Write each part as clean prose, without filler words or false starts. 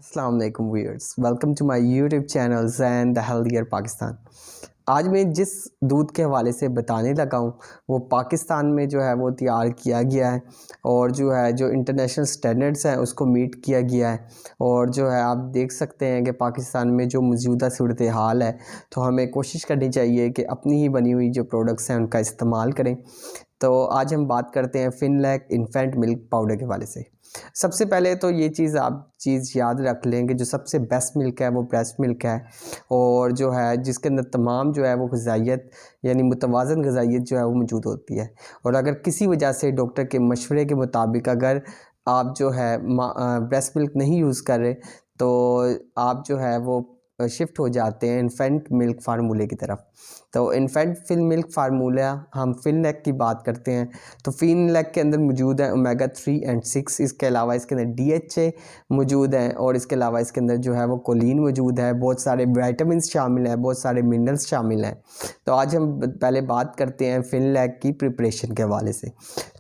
अस्सलाम वालेकुम viewers, welcome to my YouTube channel Zain the healthier Pakistan. आज मैं जिस दूध के हवाले से बताने लगा हूँ वो पाकिस्तान में जो है वो तैयार किया गया है और जो है जो इंटरनेशनल स्टैंडर्ड्स हैं उसको मीट किया गया है। और जो है आप देख सकते हैं कि पाकिस्तान में जो मौजूदा सूरत हाल है, तो हमें कोशिश करनी चाहिए कि अपनी ही बनी हुई जो प्रोडक्ट्स हैं उनका इस्तेमाल करें। तो आज हम बात करते हैं फिनलैक इन्फेंट मिल्क पाउडर के हवाले से। सबसे पहले तो ये चीज़ याद रख लें कि जो सबसे बेस्ट मिल्क है वो ब्रेस्ट मिल्क है, और जो है जिसके अंदर तमाम जो है वो ग़िज़ाइयत यानी मुतवाज़न ग़िज़ाइयत जो है वो मौजूद होती है। और अगर किसी वजह से डॉक्टर के मशवरे के मुताबिक अगर आप जो है ब्रेस्ट मिल्क नहीं यूज़ कर रहे, तो आप जो है वो शिफ्ट हो जाते हैं इन्फेंट मिल्क फार्मूले की तरफ। तो इन्फेंट मिल्क फार्मूला हम फिनलैक की बात करते हैं, तो फिनलैक के अंदर मौजूद है ओमेगा 3 एंड 6। इसके अलावा इसके अंदर DHA मौजूद है, और इसके अलावा इसके अंदर जो है वो कोलिन मौजूद है, बहुत सारे विटामिन शामिल हैं, बहुत सारे मिनरल्स शामिल हैं। तो आज हम पहले बात करते हैं फिनलैक की प्रिपरेशन के हवाले से।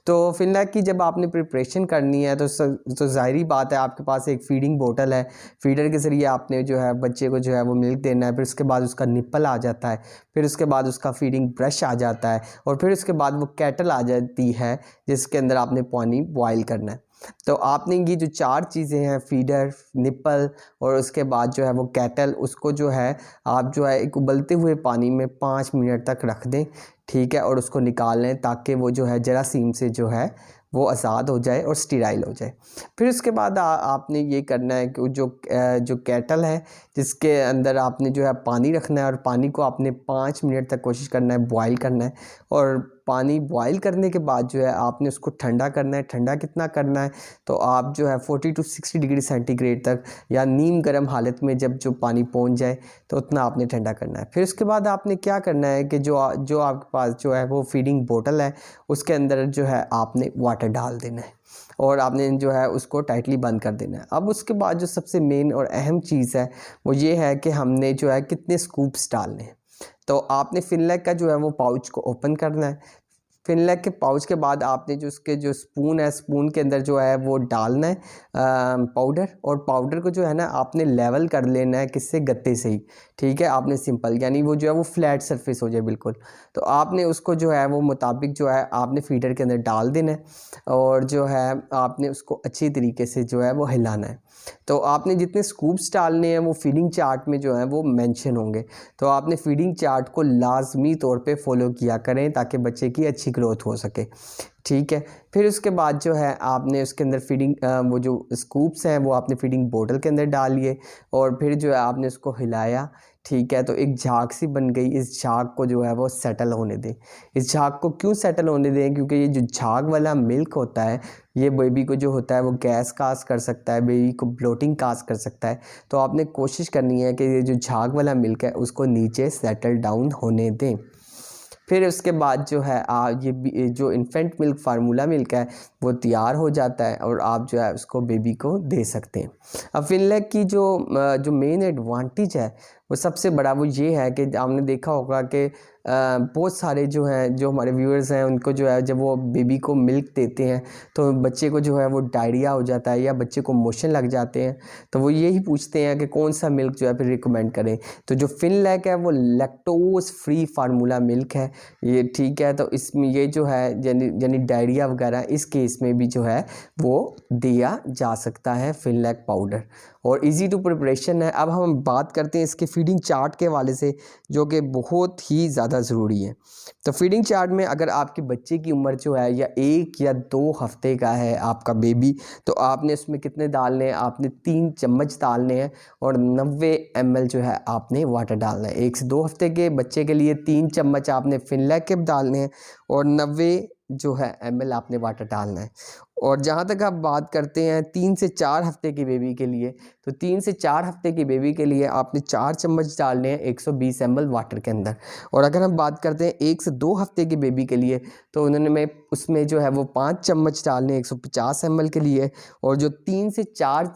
तो फिनलैक की जब आपने प्रिपरेशन करनी है तो ज़ाहिरी बात है, आपके पास एक फीडिंग बोतल है, फीडर के ज़रिए आपने जो है बच्चे को जो है वो मिल्क देना है। फिर उसके बाद उसका निप्पल आ जाता है, फिर उसके बाद उसका फीडिंग ब्रश आ जाता है, और फिर उसके बाद वो कैटल आ जाती है जिसके अंदर आपने पानी बॉयल करना है। तो आपने ये जो चार चीज़ें हैं, फीडर, निप्पल और उसके बाद जो है वो कैटल, उसको जो है आप जो है एक उबलते हुए पानी में 5 मिनट तक रख दें, ठीक है, और उसको निकाल लें ताकि वो जो है जरासीम से जो है वो आज़ाद हो जाए और स्टीराइल हो जाए। फिर उसके बाद आपने ये करना है कि जो कैटल है जिसके अंदर आपने जो है पानी रखना है, और पानी को आपने 5 मिनट तक कोशिश करना है बॉयल करना है। और पानी बॉयल करने के बाद जो है आपने उसको ठंडा करना है। ठंडा कितना करना है, तो आप जो है 40 to 60 डिग्री सेंटीग्रेड तक या नीम गर्म हालत में जब जो पानी पहुंच जाए तो उतना आपने ठंडा करना है। फिर उसके बाद आपने क्या करना है कि जो आपके पास जो है वो फीडिंग बोतल है उसके अंदर जो है आपने वाटर डाल देना है, और आपने जो है उसको टाइटली बंद कर देना है। अब उसके बाद जो सबसे मेन और अहम चीज़ है वो ये है कि हमने जो है कितने स्कूप्स डालने हैं। तो आपने फिनलैक का जो है वो पाउच को ओपन करना है। फिनलैक के पाउच के बाद आपने जो उसके जो स्पून है, स्पून के अंदर जो है वो डालना है पाउडर, और पाउडर को जो है ना आपने लेवल कर लेना है, किससे, गत्ते से ही, ठीक है। आपने सिंपल यानी वो जो है वो फ्लैट सरफेस हो जाए बिल्कुल। तो आपने उसको जो है वो मुताबिक जो है आपने फीडर के अंदर डाल देना है, और जो है आपने उसको अच्छी तरीके से जो है वो हिलाना है। तो आपने जितने स्कूप्स डालने हैं वो फीडिंग चार्ट में जो है वो मेंशन होंगे, तो आपने फीडिंग चार्ट को लाजमी तौर पे फॉलो किया करें ताकि बच्चे की अच्छी ग्रोथ हो सके, ठीक है। फिर उसके बाद जो है आपने उसके अंदर फीडिंग वो जो स्कूप्स हैं वो आपने फीडिंग बोतल के अंदर डालिए, और फिर जो है आपने उसको हिलाया, ठीक है। तो एक झाग सी बन गई, इस झाग को जो है वो सेटल होने दें। इस झाग को क्यों सेटल होने दें, क्योंकि ये जो झाग वाला मिल्क होता है ये बेबी को जो होता है वो गैस काज कर सकता है, बेबी को ब्लोटिंग काज कर सकता है। तो आपने कोशिश करनी है कि ये जो झाग वाला मिल्क है उसको नीचे सेटल डाउन होने दें। फिर उसके बाद जो है ये जो इन्फेंट मिल्क फार्मूला मिल्क है वो तैयार हो जाता है, और आप जो है उसको बेबी को दे सकते हैं। अब फिनलैक की जो मेन एडवांटेज है वो सबसे बड़ा वो ये है कि आपने देखा होगा कि बहुत सारे जो हैं, जो हमारे व्यूअर्स हैं, उनको जो है जब वो बेबी को मिल्क देते हैं तो बच्चे को जो है वो डायरिया हो जाता है या बच्चे को मोशन लग जाते हैं, तो वो यही पूछते हैं कि कौन सा मिल्क जो है फिर रिकमेंड करें। तो जो फिनलैक है वो लैक्टोज फ्री फार्मूला मिल्क है ये, ठीक है। तो इसमें ये जो है यानी डायरिया वगैरह इस केस में भी जो है वो दिया जा सकता है फिनलैक पाउडर, और इजी टू प्रिपरेशन है। अब हम बात करते हैं इसके फीडिंग चार्ट के हवाले से, जो कि बहुत ही ज़्यादा ज़रूरी है। तो फीडिंग चार्ट में अगर आपके बच्चे की उम्र जो है या 1 या 2 हफ्ते का है आपका बेबी, तो आपने उसमें कितने डालने हैं, आपने 3 चम्मच डालने हैं, और 90 ml जो है आपने वाटर डालना है। 1 से 2 हफ्ते के बच्चे के लिए 3 चम्मच आपने फिनलैक के डालने हैं, और 90 जो है ml आपने वाटर डालना है। और जहाँ तक आप बात करते हैं 3 से 4 हफ्ते की बेबी के लिए, तो 3 से 4 हफ्ते की बेबी के लिए आपने 4 चम्मच डालने हैं 120 ml वाटर के अंदर। और अगर हम बात करते हैं 1 से 2 हफ्ते की बेबी के लिए, तो उन्होंने उसमें जो है वो 5 चम्मच डालने हैं 150 ml के लिए। और जो 3 से 4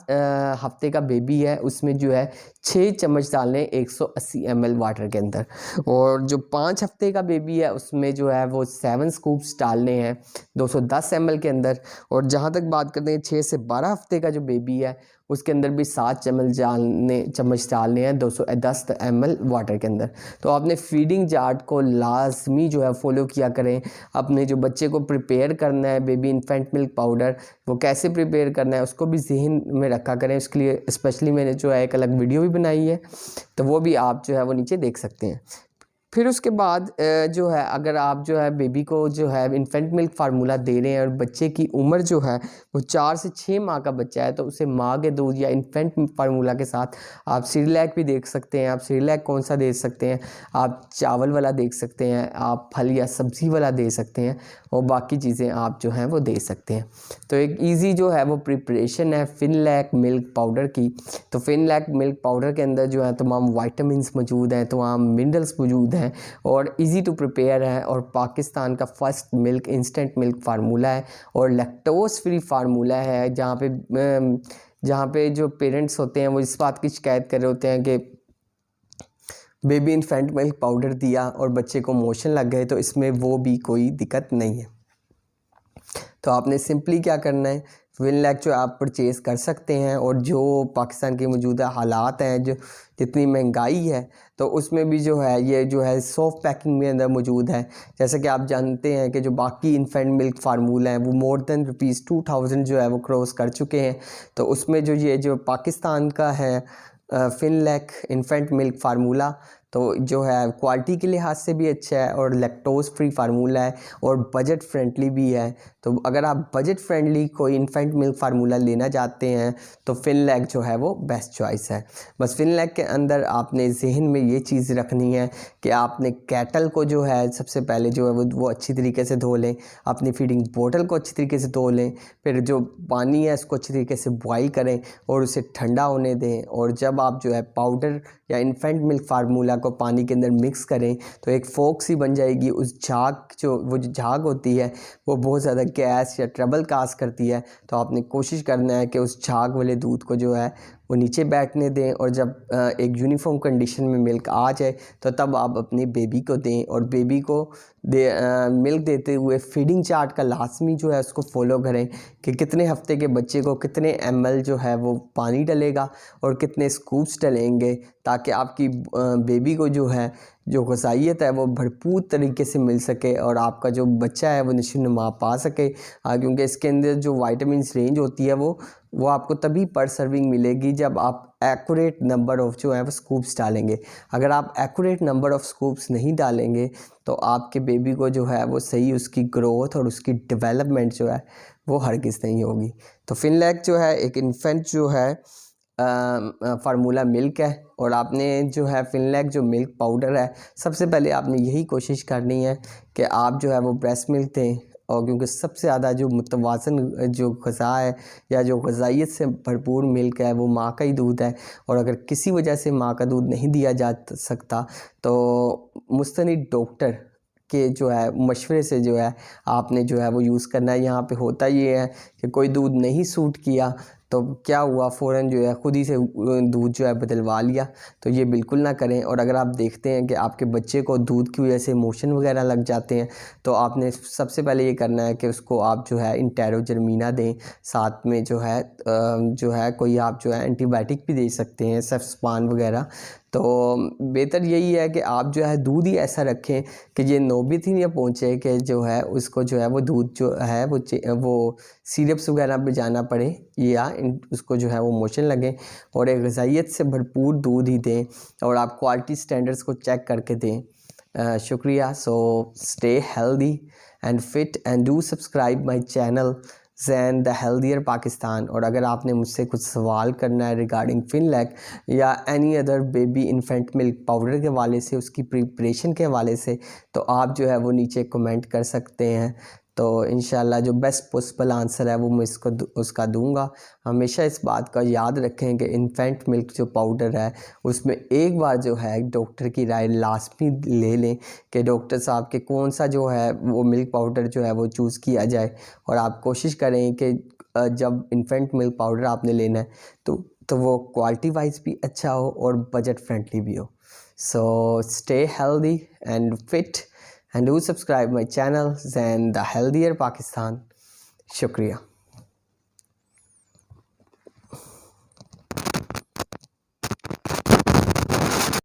हफ्ते का बेबी है उसमें जो है 6 चम्मच डालने हैं 180 ml वाटर के अंदर। और जो 5 हफ्ते का बेबी है उसमें जो है वो 7 स्कूप्स डालने हैं 210 ml के अंदर। और जहाँ तक बात करते हैं 6 से 12 हफ्ते का जो बेबी है उसके अंदर भी 7 चम्मच डालने हैं 210 ml वाटर के अंदर। तो आपने फीडिंग चार्ट को लाजमी जो है फॉलो किया करें। अपने जो बच्चे को प्रिपेयर करना है बेबी इन्फेंट मिल्क पाउडर, वो कैसे प्रिपेयर करना है उसको भी जहन में रखा करें। उसके लिए स्पेशली मैंने जो है एक अलग वीडियो भी बनाई है, तो वो भी आप जो है वो नीचे देख सकते हैं। फिर उसके बाद जो है अगर आप जो है बेबी को जो है इन्फेंट मिल्क फार्मूला दे रहे हैं और बच्चे की उम्र जो है वो 4 से 6 माह का बच्चा है, तो उसे माँ के दूध या इन्फेंट फार्मूला के साथ आप सिरलैक भी देख सकते हैं। आप सिरलैक कौन सा दे सकते हैं, आप चावल वाला देख सकते हैं, आप फल या सब्ज़ी वाला दे सकते हैं, और बाकी चीज़ें आप जो हैं वो दे सकते हैं। तो एक ईजी जो है वो प्रिपरेशन है फिनलैक मिल्क पाउडर की। तो फिनलैक मिल्क पाउडर के अंदर जो है तमाम वाइटामिन्स मौजूद हैं, तमाम मिनरल्स मौजूद हैं और इजी टू प्रिपेयर है, और पाकिस्तान का first milk instant milk formula है और लैक्टोज फ्री फार्मूला है। जहाँ पे जो पेरेंट्स होते हैं वो इस बात की शिकायत कर रहे होते हैं कि बेबी इन्फेंट मिल्क पाउडर दिया और बच्चे को मोशन लग गए, तो इसमें वो भी कोई दिक्कत नहीं है। तो आपने सिंपली क्या करना है, फिनलैक जो आप परचेज़ कर सकते हैं, और जो पाकिस्तान के मौजूदा हालात हैं, जो जितनी महंगाई है, तो उसमें भी जो है ये जो है सॉफ्ट पैकिंग में अंदर मौजूद है। जैसे कि आप जानते हैं कि जो बाकी इन्फेंट मिल्क फार्मूला हैं वो मोर देन ₹2000 जो है वो क्रॉस कर चुके हैं। तो उसमें ये जो पाकिस्तान का है फिनलैक इन्फेंट मिल्क फार्मूला, तो जो है क्वालिटी के लिहाज से भी अच्छा है और लैक्टोज फ्री फार्मूला है और बजट फ्रेंडली भी है। तो अगर आप बजट फ्रेंडली कोई इन्फेंट मिल्क फार्मूला लेना चाहते हैं तो फिनलैक जो है वो बेस्ट चॉइस है। बस फिनलैक के अंदर आपने जहन में ये चीज़ रखनी है कि आपने कैटल को जो है सबसे पहले जो है वो अच्छी तरीके से धो लें, अपनी फीडिंग बोतल को अच्छी तरीके से धो लें, फिर जो पानी है उसको अच्छी तरीके से बॉईल करें और उसे ठंडा होने दें। और जब आप जो है पाउडर या इन्फेंट मिल्क फार्मूला को पानी के अंदर मिक्स करें तो एक फोक सी बन जाएगी। उस झाग जो झाग होती है वो बहुत ज़्यादा गैस या ट्रबल काज करती है, तो आपने कोशिश करना है कि उस झाग वाले दूध को जो है वो नीचे बैठने दें, और जब एक यूनिफॉर्म कंडीशन में मिल्क आ जाए तो तब आप अपने बेबी को दें। और बेबी को मिल्क देते हुए फीडिंग चार्ट का लाजमी जो है उसको फॉलो करें कि कितने हफ्ते के बच्चे को कितने ml जो है वो पानी डलेगा और कितने स्कूप्स डलेंगे, ताकि आपकी बेबी को जो है जो ग़िज़ाइयत है वो भरपूर तरीके से मिल सके और आपका जो बच्चा है वो नशोनुमा पा सके। क्योंकि इसके अंदर जो वाइटामिन्स रेंज होती है वो आपको तभी पर सर्विंग मिलेगी जब आप एक्यूरेट नंबर ऑफ़ जो है वो स्कूप्स डालेंगे। अगर आप एक्यूरेट नंबर ऑफ़ स्कूप्स नहीं डालेंगे तो आपके बेबी को जो है वो सही उसकी ग्रोथ और उसकी डेवलपमेंट जो है वो हरगिज़ नहीं होगी। तो फिनलैक जो है एक इन्फेंट जो है फार्मूला मिल्क है, और आपने जो है फिनलैक जो मिल्क पाउडर है, सबसे पहले आपने यही कोशिश करनी है कि आप जो है वो ब्रेस्ट मिल्क दें। और क्योंकि सबसे ज़्यादा जो मुतवाज़न जो ग़िज़ा है या जो ग़िज़ाइयत से भरपूर मिल्क है वो माँ का ही दूध है। और अगर किसी वजह से माँ का दूध नहीं दिया जा सकता तो मुस्तनिद डॉक्टर के जो है मशवरे से जो है आपने जो है वो यूज़ करना है। यहाँ पे होता ये है कि कोई दूध नहीं सूट किया तो क्या हुआ, फ़ौरन जो है ख़ुद ही से दूध जो है बदलवा लिया, तो ये बिल्कुल ना करें। और अगर आप देखते हैं कि आपके बच्चे को दूध की वजह से मोशन वगैरह लग जाते हैं तो आपने सबसे पहले ये करना है कि उसको आप जो है इंटेरोजर्मिना दें, साथ में जो है कोई आप जो है एंटीबायोटिक भी दे सकते हैं, सेफ्स्पान वगैरह। तो बेहतर यही है कि आप जो है दूध ही ऐसा रखें कि ये नौबत ही नहीं पहुँचे कि जो है उसको जो है वो दूध जो है वो सिरप्स वगैरह पे जाना पड़े या उसको जो है वो मोशन लगे, और एक ग़िज़ाइयत से भरपूर दूध ही दें और आप क्वालिटी स्टैंडर्ड्स को चेक करके दें। शुक्रिया। So stay healthy and fit and do subscribe my channel Zain the healthier Pakistan. और अगर आपने मुझसे कुछ सवाल करना है रिगार्डिंग फिनलैक या any other baby infant milk powder के हवाले से, उसकी प्रिपरेशन के हवाले से, तो आप जो है वो नीचे कमेंट कर सकते हैं। तो इंशाल्लाह जो बेस्ट पॉसिबल आंसर है वो मैं उसका दूंगा। हमेशा इस बात का याद रखें कि इन्फेंट मिल्क जो पाउडर है उसमें एक बार जो है डॉक्टर की राय लाजमी ले लें कि डॉक्टर साहब के कौन सा जो है वो मिल्क पाउडर जो है वो चूज़ किया जाए। और आप कोशिश करें कि जब इन्फेंट मिल्क पाउडर आपने लेना है तो वो क्वालिटी वाइज भी अच्छा हो और बजट फ्रेंडली भी हो। सो stay healthy and fit and do subscribe my channel and the healthier Pakistan. Shukriya.